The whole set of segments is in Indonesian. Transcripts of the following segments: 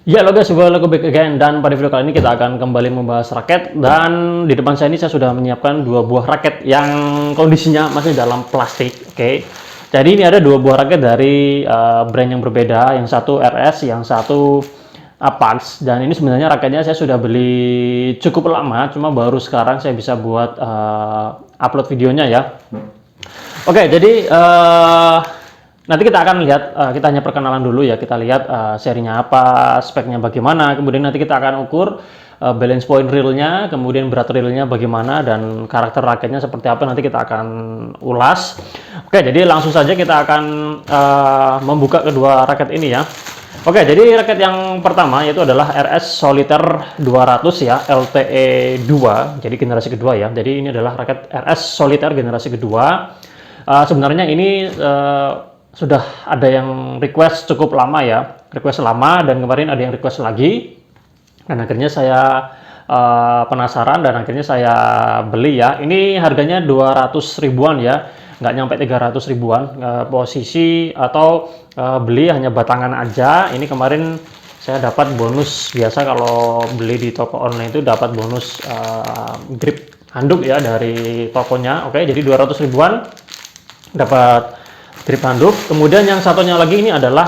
Ya, halo guys, welcome back again. Dan pada video kali ini kita akan kembali membahas raket. Dan di depan saya ini saya sudah menyiapkan dua buah raket yang kondisinya masih dalam plastik. Oke. Jadi ini ada dua buah raket dari brand yang berbeda. Yang satu RS, yang satu Apax. Dan ini sebenarnya raketnya saya sudah beli cukup lama, cuma baru sekarang saya bisa buat upload videonya ya. Oke, jadi nanti kita akan lihat, kita hanya perkenalan dulu ya, kita lihat serinya apa, speknya bagaimana, kemudian nanti kita akan ukur balance point reelnya, kemudian berat reelnya bagaimana, dan karakter raketnya seperti apa, nanti kita akan ulas. Oke, jadi langsung saja kita akan membuka kedua raket ini ya. Oke, jadi raket yang pertama yaitu adalah RS Solitaire 200 ya, LTE 2, jadi generasi kedua ya. Jadi ini adalah raket RS Solitaire generasi kedua. Sebenarnya ini sudah ada yang request cukup lama ya, request lama, dan kemarin ada yang request lagi, dan akhirnya saya penasaran dan akhirnya saya beli ya. Ini harganya 200 ribuan ya, nggak nyampe 300 ribuan. Posisi atau beli hanya batangan aja. Ini kemarin saya dapat bonus, biasa kalau beli di toko online itu dapat bonus grip handuk ya dari tokonya. Oke, jadi 200 ribuan dapat grip handuk. Kemudian yang satunya lagi ini adalah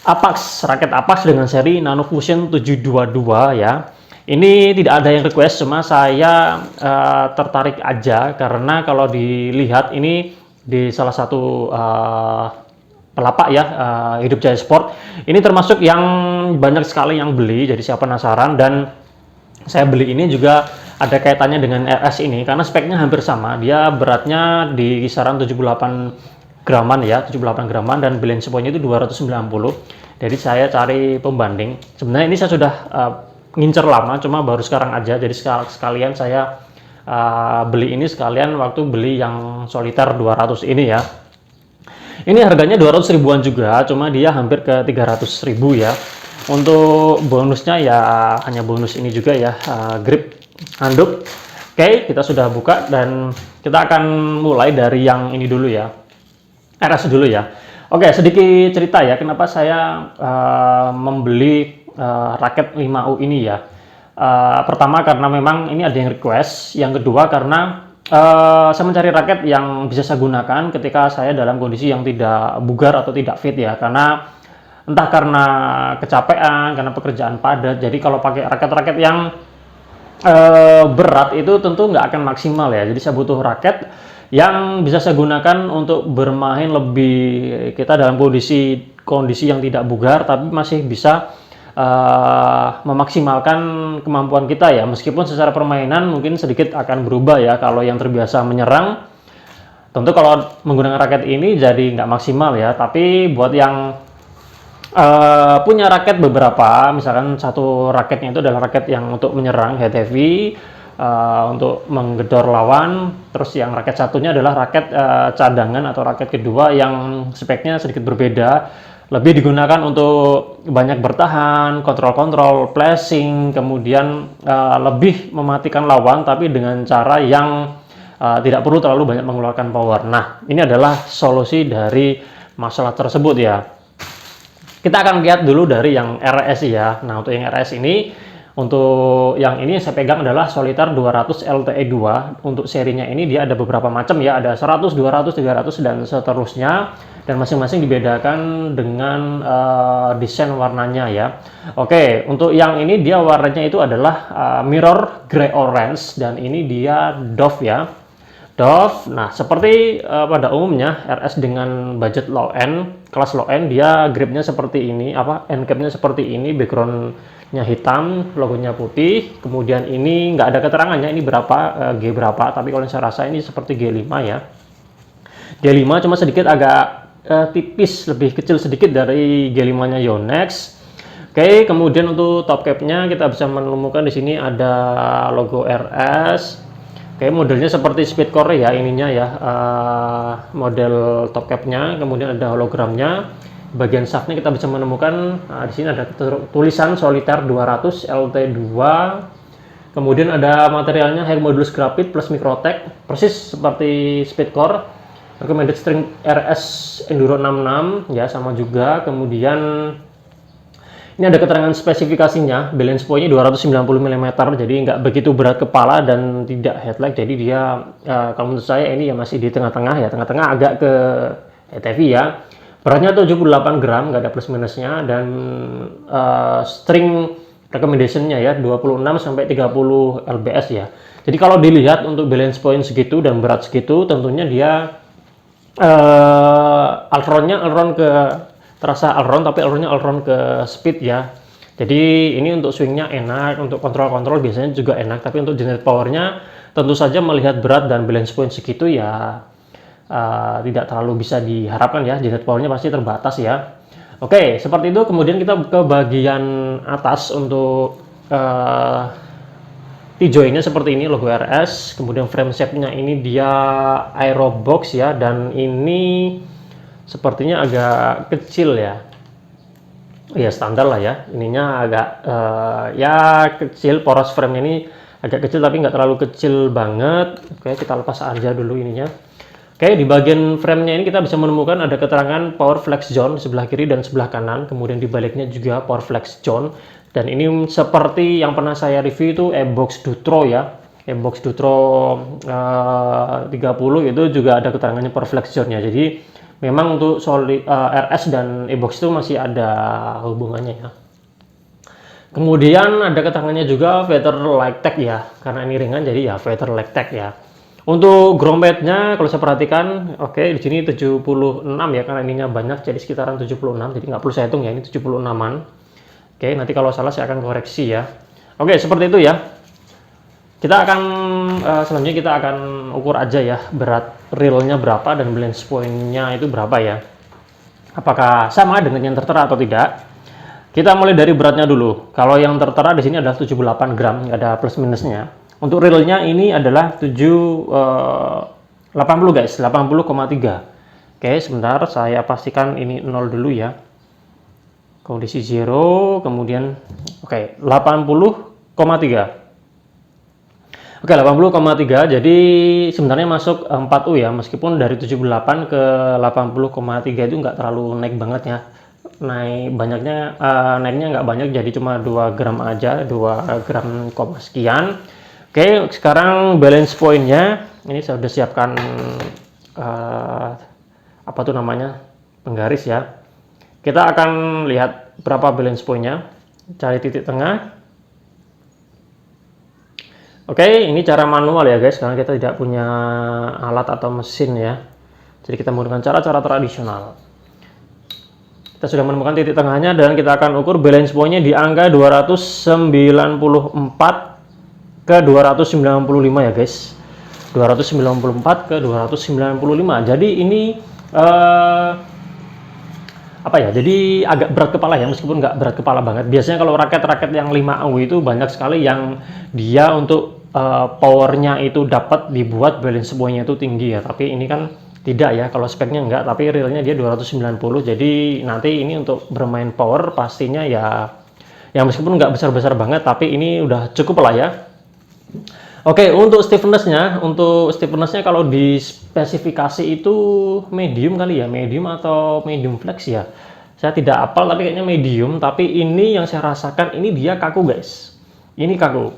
Apax, raket Apax dengan seri Nanofusion 722 ya. Ini tidak ada yang request, cuma saya tertarik aja karena kalau dilihat ini di salah satu pelapak ya, Hidup Jaya Sport. Ini termasuk yang banyak sekali yang beli, jadi saya penasaran, dan saya beli ini juga ada kaitannya dengan RS ini karena speknya hampir sama. Dia beratnya di kisaran 78 graman ya, 78 graman, dan balance point-nya itu 290. Jadi saya cari pembanding. Sebenarnya ini saya sudah ngincer lama, cuma baru sekarang aja. Jadi sekalian saya beli ini sekalian waktu beli yang Solitaire 200 ini ya. Ini harganya 200 ribuan juga, cuma dia hampir ke 300 ribu ya. Untuk bonusnya ya hanya bonus ini juga ya, grip handuk. Oke, kita sudah buka dan kita akan mulai dari yang ini dulu ya, RS dulu ya. Oke, sedikit cerita ya kenapa saya membeli raket 5U ini ya. Pertama karena memang ini ada yang request, yang kedua karena saya mencari raket yang bisa saya gunakan ketika saya dalam kondisi yang tidak bugar atau tidak fit ya, karena entah karena kecapean, karena pekerjaan padat. Jadi kalau pakai raket-raket yang berat itu tentu nggak akan maksimal ya. Jadi saya butuh raket yang bisa saya gunakan untuk bermain lebih, kita dalam kondisi yang tidak bugar tapi masih bisa memaksimalkan kemampuan kita ya. Meskipun secara permainan mungkin sedikit akan berubah ya. Kalau yang terbiasa menyerang, tentu kalau menggunakan raket ini jadi nggak maksimal ya. Tapi buat yang punya raket beberapa, misalkan satu raketnya itu adalah raket yang untuk menyerang head heavy, untuk menggedor lawan, terus yang raket satunya adalah raket cadangan atau raket kedua yang speknya sedikit berbeda, lebih digunakan untuk banyak bertahan, kontrol-kontrol, flashing, kemudian lebih mematikan lawan tapi dengan cara yang tidak perlu terlalu banyak mengeluarkan power. Nah, ini adalah solusi dari masalah tersebut ya. Kita akan lihat dulu dari yang RS ya. Nah, untuk yang RS ini, untuk yang ini saya pegang adalah Solitaire 200 LTE 2. Untuk serinya ini dia ada beberapa macam ya, ada 100, 200, 300 dan seterusnya. Dan masing-masing dibedakan dengan desain warnanya ya. Oke, untuk yang ini dia warnanya itu adalah mirror grey orange, dan ini dia Dove ya. Dove. Nah, seperti pada umumnya RS dengan budget low end, kelas low end, dia gripnya seperti ini, end capnya seperti ini, backgroundnya hitam, logonya putih. Kemudian ini nggak ada keterangannya ini berapa, G berapa, tapi kalau saya rasa ini seperti G5 ya. G5 cuma sedikit agak tipis, lebih kecil sedikit dari G5-nya Yonex. Oke, kemudian untuk top capnya kita bisa menemukan di sini ada logo RS. Oke, modelnya seperti Speedcore ya ininya ya, model top capnya, kemudian ada hologramnya. Bagian shaftnya kita bisa menemukan, di sini ada tulisan Solitaire 200 LT2. Kemudian ada materialnya high modulus grafit plus Microtech, persis seperti Speedcore. Recommended string RS Enduro 66 ya, sama juga. Kemudian Ini ada keterangan spesifikasinya, balance point-nya 290 mm, jadi nggak begitu berat kepala dan tidak headlight, jadi dia kalau menurut saya ini ya masih di tengah-tengah ya, tengah-tengah agak ke heavy ya. Beratnya 78 gram, nggak ada plus minusnya, dan string recommendation-nya ya 26 sampai 30 lbs ya. Jadi kalau dilihat untuk balance point segitu dan berat segitu, tentunya dia aileron ke terasa aileron, tapi aileron ke speed ya. Jadi ini untuk swingnya enak, untuk kontrol biasanya juga enak, tapi untuk generate powernya tentu saja melihat berat dan balance point segitu ya tidak terlalu bisa diharapkan ya, generate powernya pasti terbatas ya. Oke, seperti itu. Kemudian kita ke bagian atas untuk T-jointnya seperti ini, logo RS. Kemudian frame shape-nya ini dia Aerobox ya, dan ini sepertinya agak kecil ya. Ya standar lah ya, ininya agak ya kecil, poros frame ini agak kecil tapi nggak terlalu kecil banget. Oke, kita lepas aja dulu ininya. Oke, di bagian framenya ini kita bisa menemukan ada keterangan power flex zone di sebelah kiri dan sebelah kanan, kemudian di baliknya juga power flex zone. Dan ini seperti yang pernah saya review itu e-box Dutro ya, e-box Dutro 30 itu juga ada keterangannya power flex zone-nya. Jadi memang untuk solid RS dan e-box itu masih ada hubungannya ya. Kemudian ada keterangannya juga feather light tag ya, karena ini ringan jadi ya feather light tag ya. Untuk ground pad-nya kalau saya perhatikan, oke, di sini 76 ya, karena ininya banyak jadi sekitaran 76, jadi nggak perlu saya hitung ya, ini 76-an. Oke, nanti kalau salah saya akan koreksi ya. Oke, seperti itu ya. Kita akan selanjutnya kita akan ukur aja ya berat reelnya berapa dan balance point-nya itu berapa ya. Apakah sama dengan yang tertera atau tidak? Kita mulai dari beratnya dulu. Kalau yang tertera di sini adalah 78 gram, nggak ada plus minusnya. Untuk reelnya ini adalah 80 guys, 80,3. Oke, sebentar saya pastikan ini 0 dulu ya. Kondisi 0, kemudian oke, 80,3. Oke, 80,3. Jadi sebenarnya masuk 4U ya, meskipun dari 78 ke 80,3 itu nggak terlalu naik banget ya. Naiknya nggak banyak, jadi cuma 2 gram aja, 2 gram koma sekian. Oke, sekarang balance point-nya ini saya sudah siapkan apa tuh namanya, penggaris ya. Kita akan lihat berapa balance point-nya, cari titik tengah. Oke, ini cara manual ya guys, karena kita tidak punya alat atau mesin ya. Jadi kita menggunakan cara-cara tradisional. Kita sudah menemukan titik tengahnya dan kita akan ukur balance point-nya di angka 294 ke 295 ya guys. 294 ke 295. Jadi ini apa ya, jadi agak berat kepala ya, meskipun nggak berat kepala banget. Biasanya kalau raket-raket yang 5U itu banyak sekali yang dia untuk powernya itu dapat dibuat balance point-nya itu tinggi ya, tapi ini kan tidak ya, kalau speknya enggak, tapi realnya dia 290. Jadi nanti ini untuk bermain power pastinya ya meskipun nggak besar-besar banget, tapi ini udah cukup lah ya. Oke, untuk stiffness-nya kalau di spesifikasi itu medium kali ya, medium atau medium flex ya. Saya tidak hafal tapi kayaknya medium, tapi ini yang saya rasakan ini dia kaku guys. Ini kaku.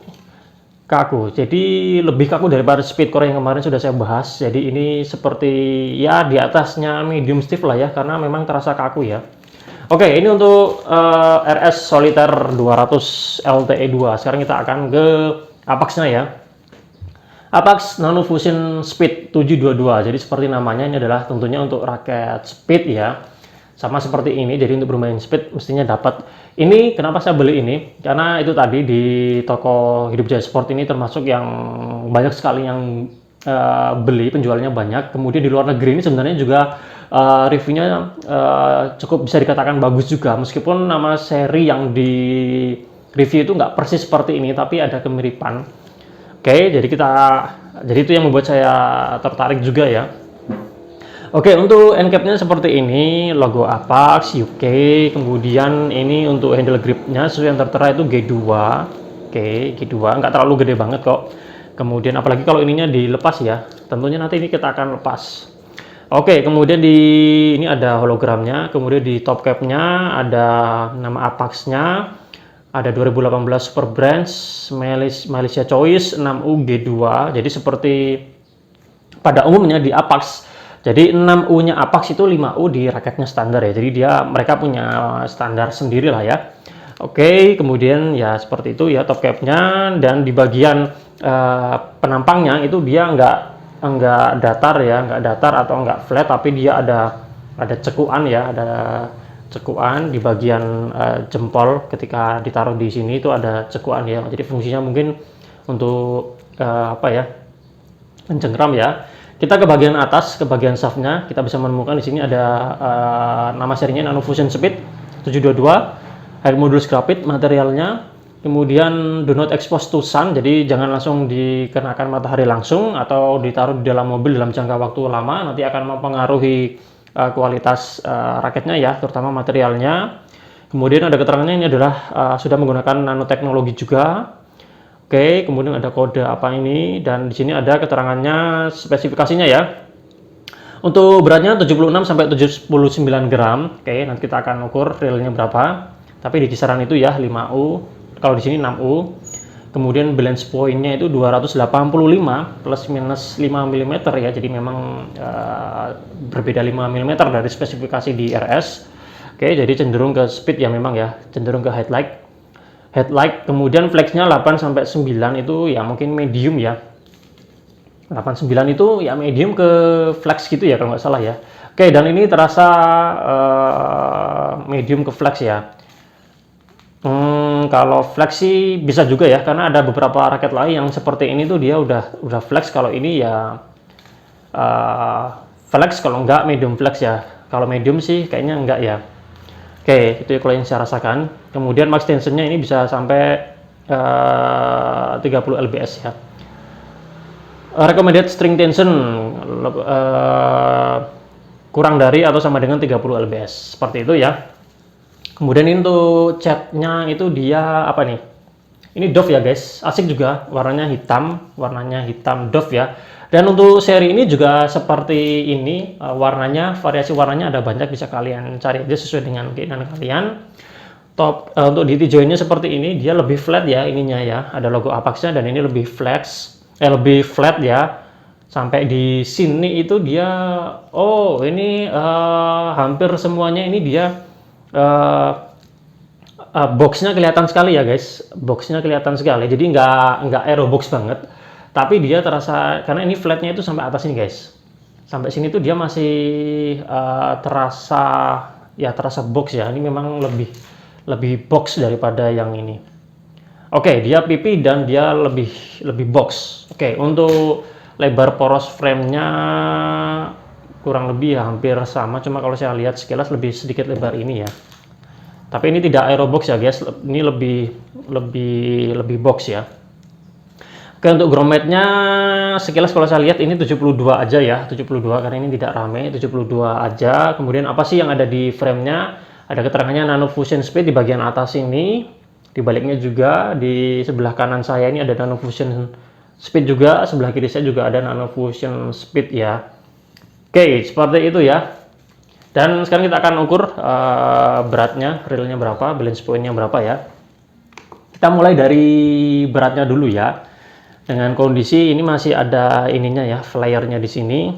Jadi lebih kaku daripada Speedcore yang kemarin sudah saya bahas. Jadi ini seperti ya di atasnya medium stiff lah ya, karena memang terasa kaku ya. Oke, ini untuk RS Solitaire 200 LTE2. Sekarang kita akan ke Apax-nya ya. Apax Nano Fusion Speed 722. Jadi seperti namanya, ini adalah tentunya untuk raket speed ya. Sama seperti ini, jadi untuk bermain speed mestinya dapat. Ini kenapa saya beli ini? Karena itu tadi di toko Hidup Jaya Sport ini termasuk yang banyak sekali yang beli, penjualnya banyak. Kemudian di luar negeri ini sebenarnya juga reviewnya cukup bisa dikatakan bagus juga. Meskipun nama seri yang di review itu nggak persis seperti ini, tapi ada kemiripan. Oke, jadi itu yang membuat saya tertarik juga ya. Oke, untuk end cap-nya seperti ini, logo Apax UK, kemudian ini untuk handle grip-nya sesuai yang tertera itu G2. Oke, G2 nggak terlalu gede banget kok. Kemudian apalagi kalau ininya dilepas ya, tentunya nanti ini kita akan lepas. Oke, kemudian ini ada hologramnya, kemudian di top capnya ada nama Apax-nya, ada 2018 Super Brands, Malaysia Choice 6U-G2. Jadi seperti pada umumnya di Apax, jadi 6U-nya Apax itu 5U di raketnya standar ya. Jadi mereka punya standar sendiri lah ya. Oke, kemudian ya seperti itu ya top capnya, dan di bagian penampangnya itu dia nggak datar ya, nggak datar atau nggak flat, tapi dia ada cekuan ya, ada cekuan di bagian jempol. Ketika ditaruh di sini itu ada cekuan ya, jadi fungsinya mungkin untuk apa ya, mencengkram ya. Kita ke bagian atas, ke bagian shaftnya, kita bisa menemukan di sini ada nama serinya Nanofusion Speed 722, air modulus grafit materialnya. Kemudian do not expose to sun, jadi jangan langsung dikenakan matahari langsung atau ditaruh di dalam mobil dalam jangka waktu lama, nanti akan mempengaruhi kualitas raketnya ya, terutama materialnya. Kemudian ada keterangannya, ini adalah sudah menggunakan nanoteknologi juga. Oke, kemudian ada kode apa ini, dan di sini ada keterangannya, spesifikasinya ya. Untuk beratnya 76 sampai 79 gram. Oke, nanti kita akan ukur realnya berapa. Tapi di kisaran itu ya 5U. Kalau di sini 6U. Kemudian balance point-nya itu 285 plus minus 5 mm ya. Jadi memang berbeda 5 mm dari spesifikasi di RS. Oke, jadi cenderung ke speed ya memang ya, cenderung ke headlight. Kemudian flexnya 8 sampai 9 itu ya mungkin medium ya. 89 itu ya medium ke flex gitu ya kalau nggak salah ya. Oke, dan ini terasa medium ke flex ya. Kalau flex sih bisa juga ya, karena ada beberapa raket lain yang seperti ini tuh dia udah flex. Kalau ini ya flex, kalau enggak medium flex ya. Kalau medium sih kayaknya enggak ya. Oke, itu kalau yang saya rasakan. Kemudian max tensionnya ini bisa sampai 30 lbs ya. Recommended string tension kurang dari atau sama dengan 30 lbs, seperti itu ya. Kemudian ini untuk catnya itu dia apa nih? Ini Dove ya guys, asik juga, warnanya hitam Dove ya. Dan untuk seri ini juga seperti ini, variasi warnanya ada banyak, bisa kalian cari aja sesuai dengan keinginan kalian. Untuk DT jointnya seperti ini, dia lebih flat ya ininya ya, ada logo Apax-nya, dan ini lebih flat ya. Sampai di sini itu dia, ini hampir semuanya ini dia boxnya kelihatan sekali ya guys, jadi nggak aerobox banget, tapi dia terasa, karena ini flatnya itu sampai atas ini guys, sampai sini tuh dia masih terasa box ya. Ini memang lebih box daripada yang ini. Oke, dia pipi dan dia lebih box. Oke, untuk lebar poros frame-nya kurang lebih ya, hampir sama, cuma kalau saya lihat sekilas lebih sedikit lebar ini ya. Tapi ini tidak aerobox ya guys, ini lebih box ya. Oke, untuk grommetnya sekilas kalau saya lihat ini 72 aja ya, 72 karena ini tidak rame, 72 aja. Kemudian apa sih yang ada di frame-nya? Ada keterangannya Nanofusion Speed di bagian atas ini, di baliknya juga, di sebelah kanan saya ini ada Nanofusion Speed juga, sebelah kiri saya juga ada Nanofusion Speed ya. Oke, seperti itu ya. Dan sekarang kita akan ukur beratnya, realnya berapa, balance point-nya berapa ya. Kita mulai dari beratnya dulu ya. Dengan kondisi ini masih ada ininya ya, flare-nya di sini.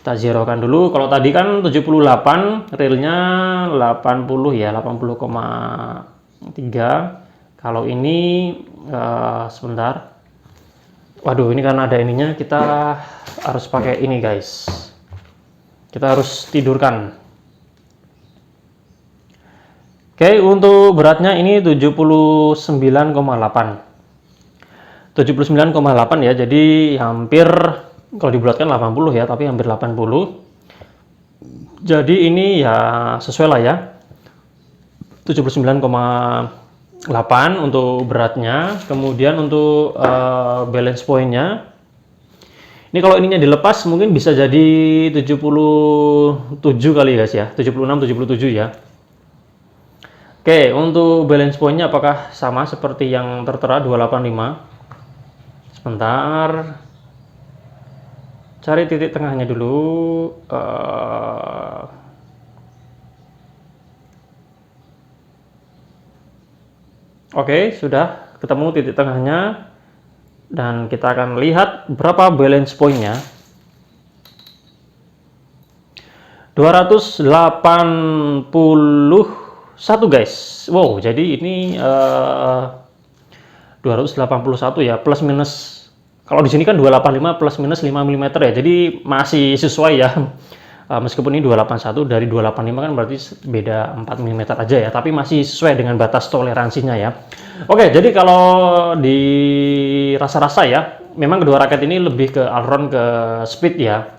Kita zerokan dulu. Kalau tadi kan 78, realnya 80 ya, 80,3. Kalau ini sebentar. Waduh, ini karena ada ininya, kita harus pakai ini guys. Kita harus tidurkan. Oke, untuk beratnya ini 79,8. 79,8 ya, jadi hampir, kalau dibulatkan 80 ya, tapi hampir 80. Jadi ini ya sesuai lah ya. 79,8 untuk beratnya. Kemudian untuk balance point-nya, ini kalau ininya dilepas mungkin bisa jadi 77 kali guys ya, 76, 77 ya. Oke, untuk balance point-nya apakah sama seperti yang tertera 285? Sebentar. Cari titik tengahnya dulu. Oke, sudah ketemu titik tengahnya. Dan kita akan lihat berapa balance point-nya. 281 guys. Wow, jadi ini 281 ya, plus minus. Kalau di sini kan 285 plus minus 5 mm ya. Jadi masih sesuai ya. Meskipun ini 281 dari 285 kan berarti beda 4 mm aja ya, tapi masih sesuai dengan batas toleransinya ya. Oke, jadi kalau di rasa-rasa ya, memang kedua raket ini lebih ke allround ke speed ya.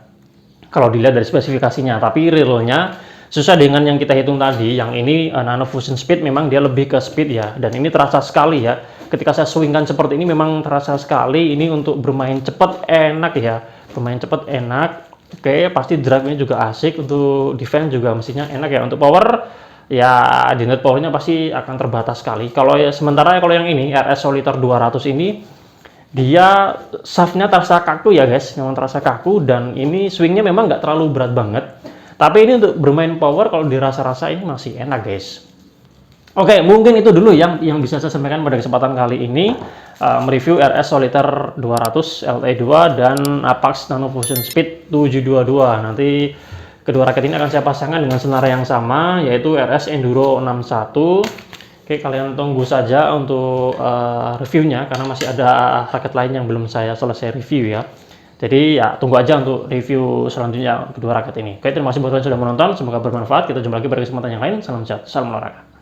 Kalau dilihat dari spesifikasinya, tapi realnya sesuai dengan yang kita hitung tadi, yang ini Nano Fusion Speed memang dia lebih ke speed ya, dan ini terasa sekali ya. Ketika saya swingkan seperti ini memang terasa sekali ini untuk bermain cepat enak ya, bermain cepat enak. Oke, pasti drive-nya juga asik, untuk defense juga mestinya enak ya. Untuk power ya, di net powernya pasti akan terbatas sekali. Kalau ya sementara kalau yang ini RS Solitaire 200 ini dia shaftnya terasa kaku ya guys, memang terasa kaku, dan ini swingnya memang nggak terlalu berat banget. Tapi ini untuk bermain power kalau dirasa-rasa ini masih enak guys. Oke, mungkin itu dulu yang bisa saya sampaikan pada kesempatan kali ini, mereview RS Solitaire 200 LTE 2 dan Apax Nano Fusion Speed 722. Nanti kedua raket ini akan saya pasangkan dengan senar yang sama, yaitu RS Enduro 61. Oke, kalian tunggu saja untuk reviewnya, karena masih ada raket lain yang belum saya selesai review ya. Jadi ya tunggu aja untuk review selanjutnya kedua raket ini. Oke, terima kasih buat kalian sudah menonton, semoga bermanfaat. Kita jumpa lagi pada kesempatan yang lain. Salam sehat, salam olahraga.